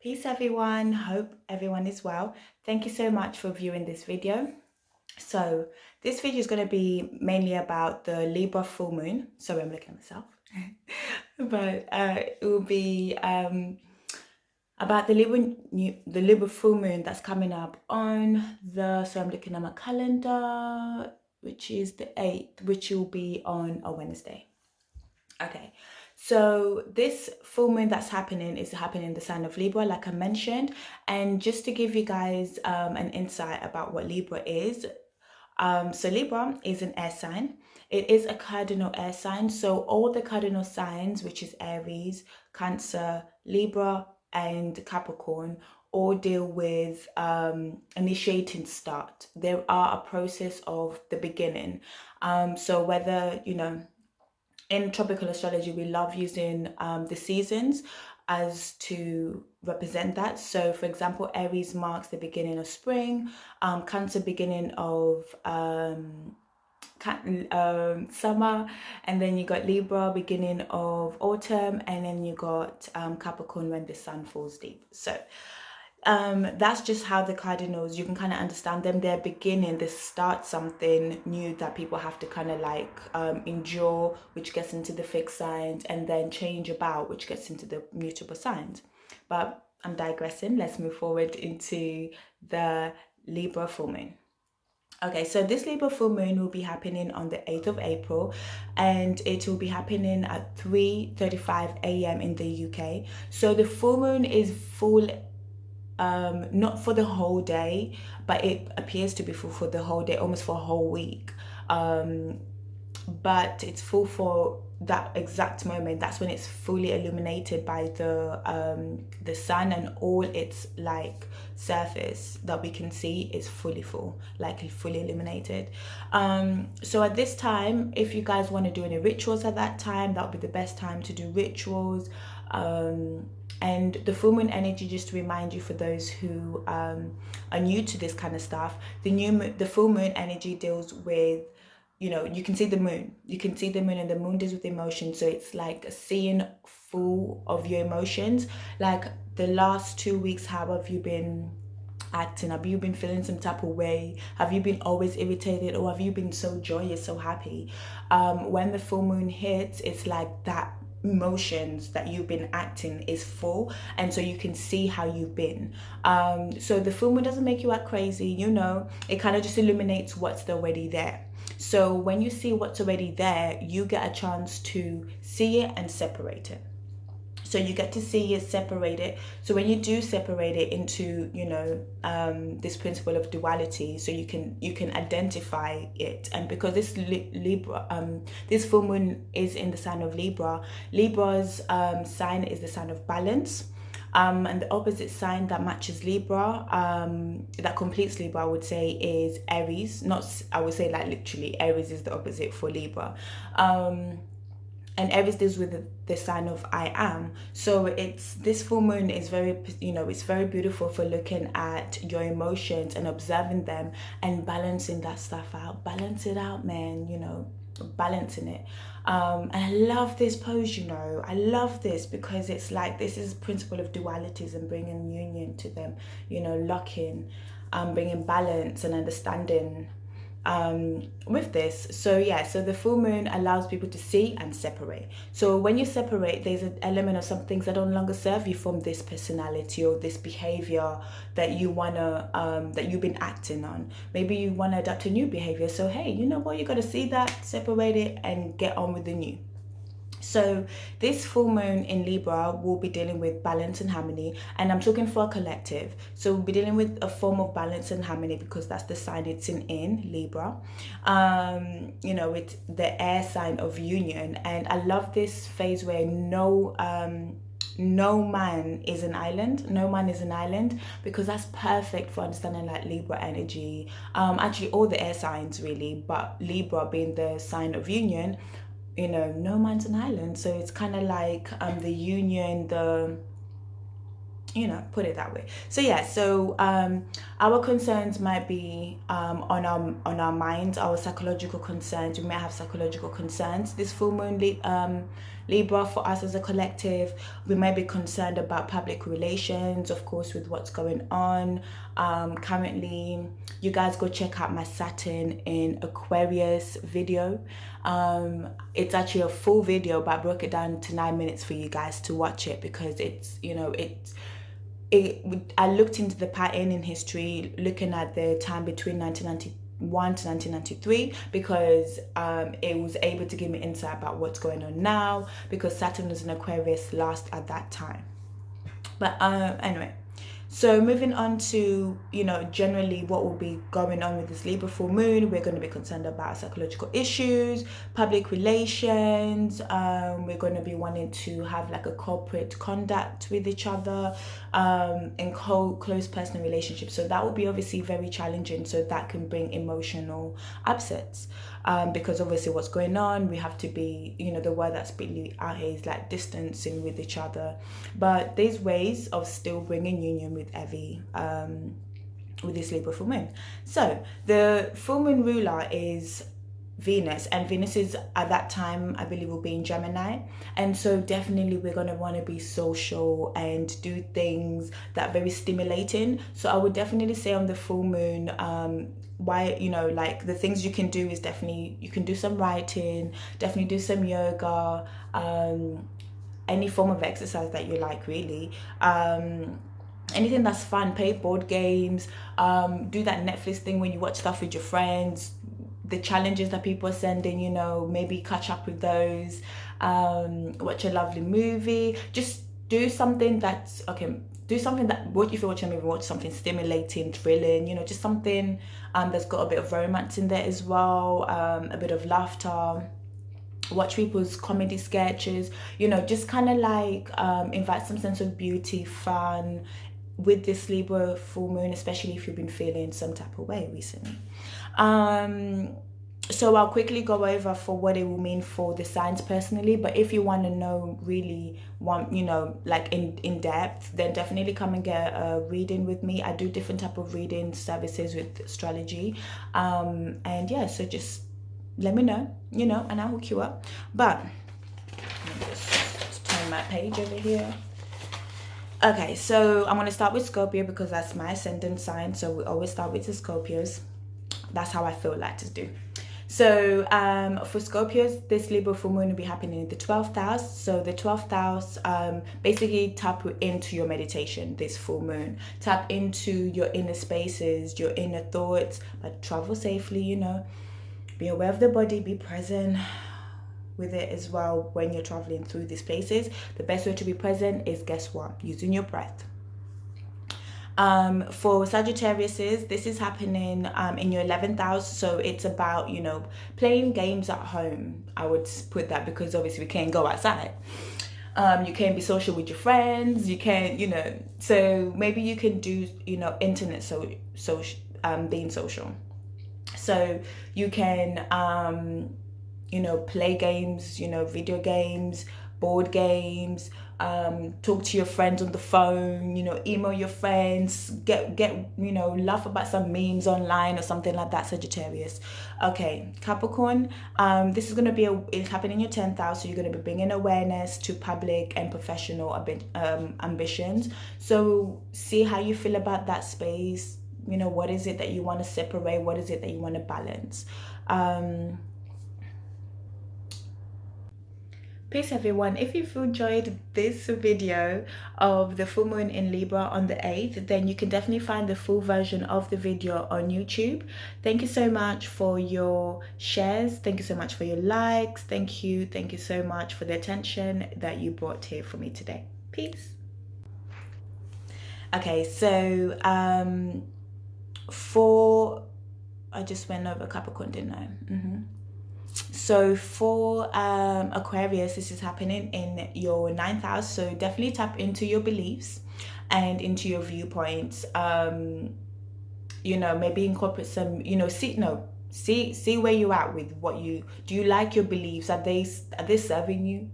Peace everyone, hope everyone is well. Thank you so much for viewing this video. So this video is going to be mainly about the Libra full moon. Sorry, I'm looking at myself. But it will be about the Libra full moon that's coming up on so I'm looking at my calendar, which is the 8th, which will be on a Wednesday. Okay, so this full moon that's happening is happening in the sign of Libra, like I mentioned. And just to give you guys an insight about what Libra is, so Libra is an air sign. It is a cardinal air sign. So all the cardinal signs, which is Aries, Cancer, Libra, and Capricorn, all deal with initiating start. There are a process of the beginning. So whether, in tropical astrology, we love using the seasons as to represent that. So, for example, Aries marks the beginning of spring, Cancer beginning of summer, and then you got Libra beginning of autumn, and then you got Capricorn when the sun falls deep. So that's just how the cardinals, you can kind of understand them. They're beginning, they start something new that people have to kind of like endure, which gets into the fixed signs, and then change about, which gets into the mutable signs. But I'm digressing. Let's move forward into the Libra full moon. Okay, so this Libra full moon will be happening on the 8th of April, and it will be happening at 3:35 a.m. in the UK. So the full moon is full, not for the whole day, but it appears to be full for the whole day, almost for a whole week. But it's full for that exact moment. That's when it's fully illuminated by the sun, and all its like surface that we can see is fully full, like fully illuminated. So at this time, if you guys want to do any rituals at that time, that would be the best time to do rituals. And the full moon energy, just to remind you, for those who are new to this kind of stuff, the full moon energy deals with, you can see the moon. You can see the moon, and the moon deals with emotions. So it's like seeing full of your emotions. Like the last 2 weeks, how have you been acting? Have you been feeling some type of way? Have you been always irritated, or have you been so joyous, so happy? When the full moon hits, it's like that emotions that you've been acting is full, and so you can see how you've been. So the full moon doesn't make you act crazy, it kind of just illuminates what's already there. So when you see what's already there, you get a chance to see it and separate it. So you get to see it, separate it. So when you do separate it into, this principle of duality, so you can identify it. And because this Libra, this full moon is in the sign of Libra. Libra's sign is the sign of balance. And the opposite sign that matches Libra, that completes Libra, I would say, is Aries. Not, I would say, like, literally, Aries is the opposite for Libra. And Aries deals with the sign of I am. So this full moon is very, it's very beautiful for looking at your emotions and observing them and balancing that stuff out. Balance it out, man, balancing it. And I love this pose, I love this because it's like, this is principle of dualities and bringing union to them, locking, bringing balance and understanding with this. So the full moon allows people to see and separate. So when you separate, there's an element of some things that no longer serve you from this personality or this behavior that that you've been acting on. Maybe you want to adapt a new behavior. So hey, you know what, you got to see that, separate it, and get on with the new. So this full moon in Libra will be dealing with balance and harmony, and I'm talking for a collective. So we'll be dealing with a form of balance and harmony because that's the sign it's in Libra. It's the air sign of union, and I love this phase where no man is an island. No man is an island, because that's perfect for understanding like Libra energy. Actually all the air signs really, but Libra being the sign of union, no man's an island. So it's kind of like the union, put it that way. So our concerns might be on our minds, our psychological concerns. We may have psychological concerns this full moon Libra, for us as a collective, we may be concerned about public relations, of course, with what's going on currently. You guys go check out my Saturn in Aquarius video. It's actually a full video, but I broke it down to 9 minutes for you guys to watch it, because it's, you know, I looked into the pattern in history, looking at the time between 1991 to 1993, because it was able to give me insight about what's going on now, because Saturn was in Aquarius last at that time. But anyway, so moving on to, you know, generally what will be going on with this Libra full moon. We're going to be concerned about psychological issues, public relations. We're going to be wanting to have like a corporate conduct with each other, in close personal relationships. So that will be obviously very challenging. So that can bring emotional upsets. Because obviously what's going on, we have to be, you know, the word that's really out here is like distancing with each other. But there's ways of still bringing union with every with this Libra full moon. So the full moon ruler is Venus, and Venus is at that time, I believe, will be in Gemini. And so definitely we're going to want to be social and do things that are very stimulating. So I would definitely say on the full moon, why, you know, like the things you can do is definitely, you can do some writing, definitely do some yoga, any form of exercise that you like, really. Anything that's fun, play board games, do that Netflix thing when you watch stuff with your friends, the challenges that people are sending, you know, maybe catch up with those, watch a lovely movie, just do something that's, okay, do something that, what if you're watching a movie, watch something stimulating, thrilling, you know, just something that's got a bit of romance in there as well, a bit of laughter. Watch people's comedy sketches, you know, just kind of like invite some sense of beauty, fun with this Libra full moon, especially if you've been feeling some type of way recently. So I'll quickly go over for what it will mean for the signs personally, but if you want to know really you know, like in depth, then definitely come and get a reading with me. I do different type of reading services with astrology, and yeah, so just let me know, you know, and I'll hook you up. But let me just turn my page over here. Okay, so I'm going to start with Scorpio because that's my ascendant sign, so we always start with the Scorpios. That's how I feel like to do. So for Scorpios, this Libra full moon will be happening in the 12th house. So the 12th house, basically tap into your meditation, this full moon. Tap into your inner spaces, your inner thoughts, but travel safely, you know. Be aware of the body, be present with it as well when you're traveling through these places. The best way to be present is, guess what? Using your breath. For Sagittariuses, this is happening in your 11th house, so it's about, you know, playing games at home. I would put that, because obviously we can't go outside. You can't be social with your friends, you can't, you know, so maybe you can do, you know, internet being social. So you can you know, play games, you know, video games, board games, talk to your friends on the phone, you know, email your friends, get you know, laugh about some memes online or something like that, Sagittarius. Okay, Capricorn, this is going to be it's happening in your 10th house, so you're going to be bringing awareness to public and professional ambitions. So see how you feel about that space. You know, what is it that you want to separate? What is it that you want to balance? Peace, everyone. If you've enjoyed this video of the full moon in Libra on the 8th, then you can definitely find the full version of the video on YouTube. Thank you so much for your shares. Thank you so much for your likes. Thank you so much for the attention that you brought here for me today. Peace. Okay, so I just went over Capricorn, didn't I? So for Aquarius, this is happening in your 9th house, so definitely tap into your beliefs and into your viewpoints. You know, maybe incorporate some, you know, see where you're at with what do you like your beliefs? Are they serving you?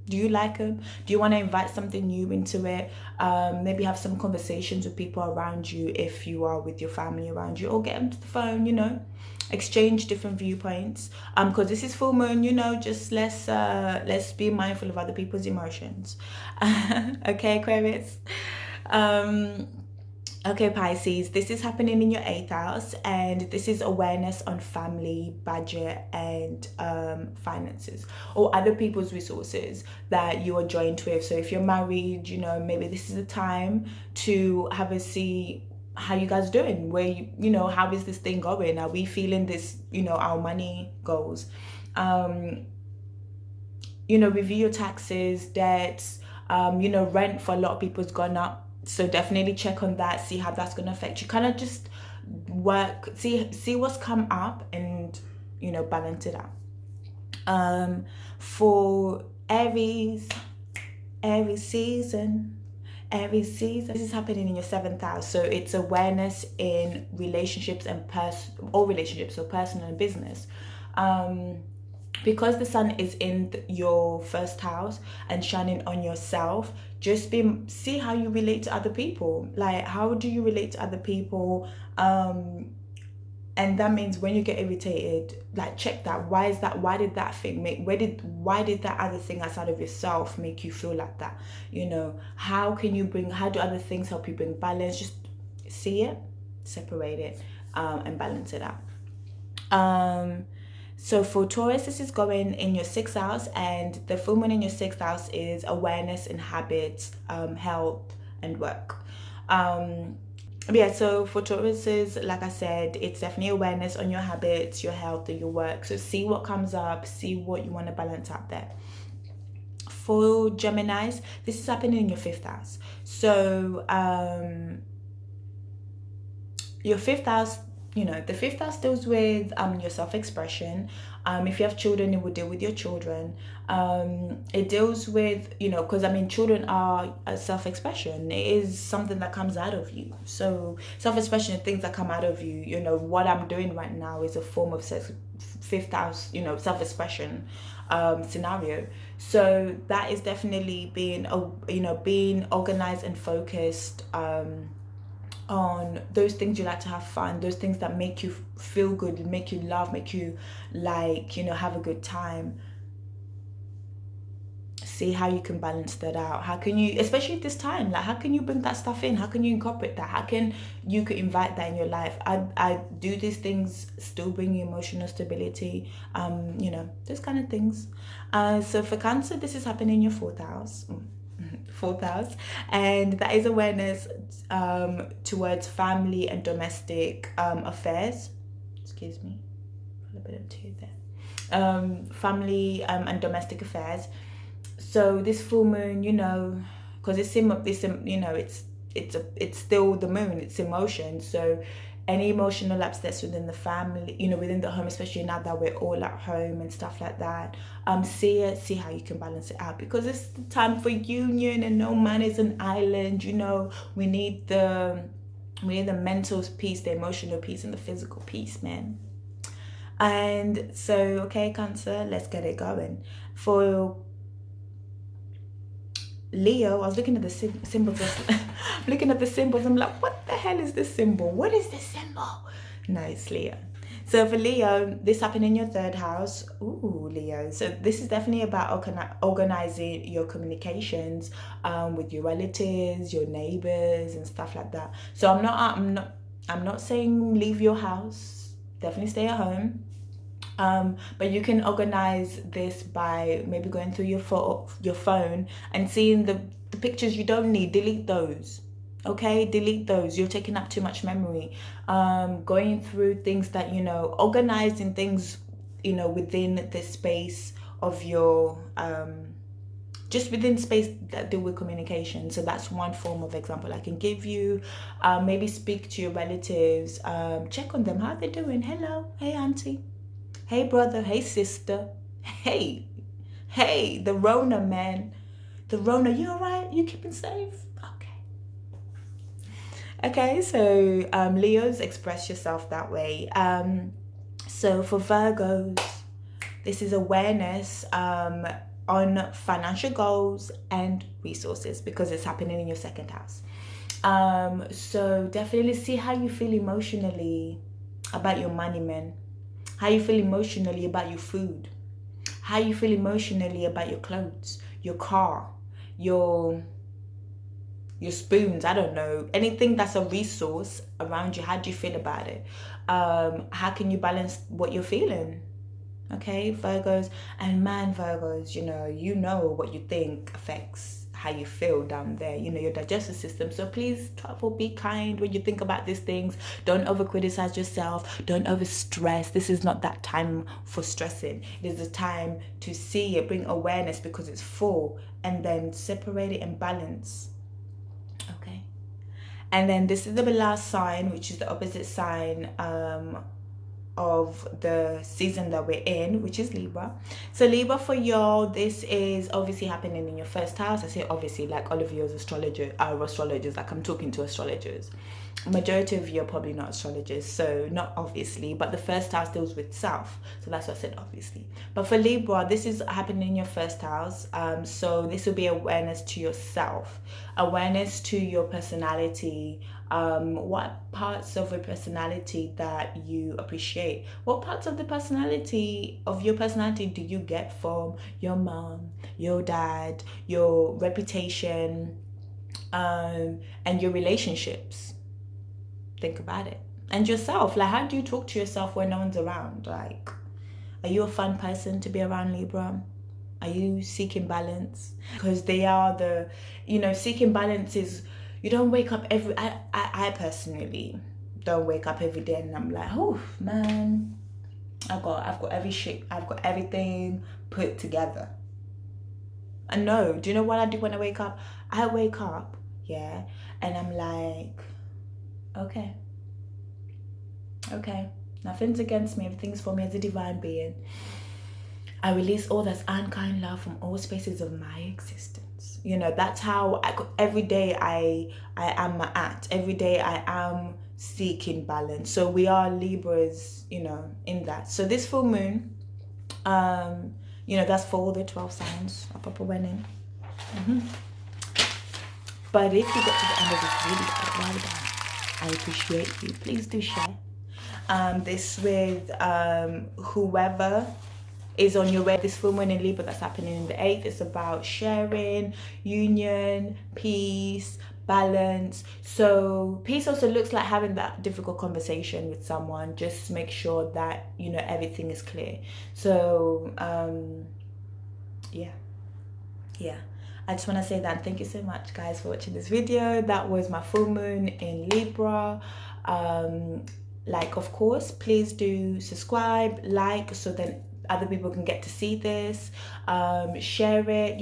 Do you like them? Do you want to invite something new into it? Maybe have some conversations with people around you if you are with your family around you, or get them to the phone, you know, exchange different viewpoints. Because this is full moon, you know, just let's be mindful of other people's emotions. Okay, Aquarius. Okay, Pisces, this is happening in your 8th house, and this is awareness on family, budget, and finances, or other people's resources that you are joined with. So if you're married, you know, maybe this is a time to have a see how you guys doing, where you know, how is this thing going? Are we feeling this, you know, our money goals? You know, review your taxes, debts, you know, rent for a lot of people has gone up. So definitely check on that, see how that's going to affect you. Kind of just work, see what's come up, and, you know, balance it out. For Aries season, this is happening in your 7th house. So it's awareness in relationships and relationships, so personal and business. Because the sun is in your 1st house and shining on yourself, just see how you relate to other people. Like, how do you relate to other people? And that means when you get irritated, like, check that. Why did that thing why did that other thing outside of yourself make you feel like that? You know, how do other things help you bring balance? Just see it, separate it, and balance it out. So for Taurus, this is going in your 6th house, and the full moon in your 6th house is awareness in habits, health, and work. Yeah, so for Tauruses, like I said, it's definitely awareness on your habits, your health, and your work. So see what comes up, see what you want to balance out there. For Geminis, this is happening in your 5th house. So your 5th house, you know, the 5th house deals with your self-expression. If you have children, it will deal with your children. It deals with, you know, because I mean, children are a self-expression. It is something that comes out of you. So self-expression, things that come out of you, you know, what I'm doing right now is a form of 5th house, you know, self-expression scenario. So that is definitely being organized and focused on those things you like to have fun, those things that make you feel good, make you laugh, make you, like, you know, have a good time. See how you can balance that out. How can you, especially at this time, like, how can you bring that stuff in? How can you incorporate that? How can you could invite that in your life? I do these things still bring you emotional stability, you know, those kind of things. So for Cancer, this is happening in your 4th house. 4th house, and that is awareness towards family and domestic affairs. Excuse me, a little bit of tea there. Family and domestic affairs. So this full moon, you know, because it's you know, it's still the moon, it's emotion. So any emotional upsets within the family, you know, within the home, especially now that we're all at home and stuff like that, see how you can balance it out, because it's the time for union, and no man is an island. You know, we need the mental peace, the emotional peace, and the physical peace, man. And so, okay, Cancer, let's get it going. For Leo, I was looking at the symbols. I'm looking at the symbols. I'm like, what the hell is this symbol? What is this symbol? No, it's Leo. So for Leo, this happened in your 3rd house. Ooh, Leo. So this is definitely about organizing your communications with your relatives, your neighbors, and stuff like that. So I'm not saying leave your house. Definitely stay at home. But you can organize this by maybe going through your phone and seeing the pictures you don't need. Delete those. Okay, delete those. You're taking up too much memory. Going through things that, you know, organizing things, you know, within the space of your just within space that deal with communication. So that's one form of example I can give you. Maybe speak to your relatives, check on them, how they doing. Hello, hey auntie, hey brother, hey sister, hey, the Rona, man. The Rona, you alright? You keeping safe? Okay, so Leos, express yourself that way. So for Virgos, this is awareness on financial goals and resources, because it's happening in your second house. So definitely see how you feel emotionally about your money, man. How you feel emotionally about your food. How you feel emotionally about your clothes, your car, your spoons, I don't know, anything that's a resource around you. How do you feel about it? How can you balance what you're feeling? Okay, Virgos. And man, Virgos, you know what you think affects how you feel down there, your digestive system. So please travel, be kind when you think about these things. Don't over criticize yourself, don't over stress. This is not that time for stressing. It is a time to see it, bring awareness, because it's full, and then separate it and balance. Okay. And then this is the last sign, which is the opposite sign of the season that we're in, which is Libra. So Libra, for y'all, this is obviously happening in your first house. I say obviously, like all of you as astrologers, like I'm talking to astrologers. Majority of you are probably not astrologers, so not obviously, but the first house deals with self, so that's what I said obviously. But for Libra, this is happening in your first house, so this will be awareness to yourself, awareness to your personality, what parts of your personality that you appreciate, what parts of your personality do you get from your mom, your dad, your reputation, and your relationships. Think about it. And yourself, like, how do you talk to yourself when no one's around? Like, are you a fun person to be around, Libra? Are you seeking balance? Because they are seeking balance is, you don't wake up I personally don't wake up every day and I'm like, oh man, I've got everything put together. And no, do you know what I do when I wake up? I wake up, yeah, and I'm like, okay, nothing's against me, everything's for me as a divine being. I release all that's unkind love from all spaces of my existence. That's how every day I am at. Every day I am seeking balance. So we are Libras, in that. So this full moon, that's for all the 12 signs of Papa Winning. But if you got to the end of this video, well done. I appreciate you. Please do share this with whoever is on your way. This full moon in Libra that's happening in the 8th. It's about sharing, union, peace, balance. So peace also looks like having that difficult conversation with someone. Just make sure that everything is clear. So yeah, I just want to say that. Thank you so much, guys, for watching this video. That was my full moon in Libra. Like, of course, please do subscribe, like, so then other people can get to see this. Share it,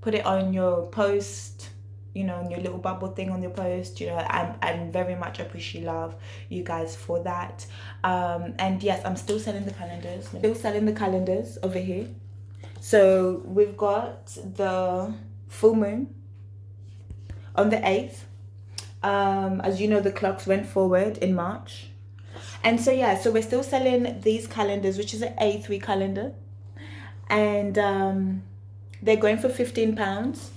put it on your post, on your little bubble thing on your post. I'm very much appreciate love you guys for that. And yes, I'm still selling the calendars over here. So we've got the full moon on the 8th. As you know, the clocks went forward in March. And so yeah, so we're still selling these calendars, which is an A3 calendar. And they're going for £15.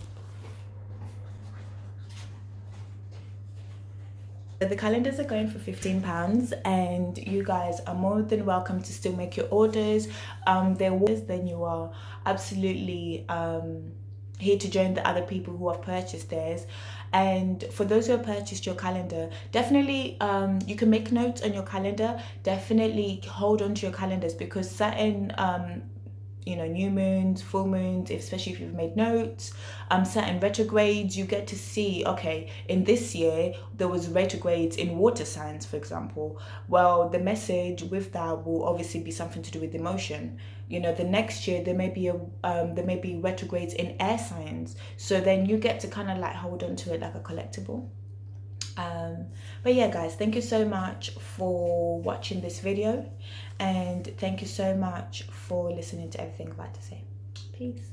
The calendars are going for £15, and you guys are more than welcome to still make your orders. Then you are absolutely here to join the other people who have purchased theirs. And for those who have purchased your calendar, definitely you can make notes on your calendar. Definitely hold on to your calendars, because certain new moons, full moons, especially if you've made notes, certain retrogrades, you get to see, okay, in this year there was retrogrades in water signs, for example. Well, the message with that will obviously be something to do with emotion. The next year there may be retrogrades in air signs, so then you get to kind of like hold on to it like a collectible. But yeah, guys, thank you so much for watching this video, and thank you so much for listening to everything I'm about to say. Peace.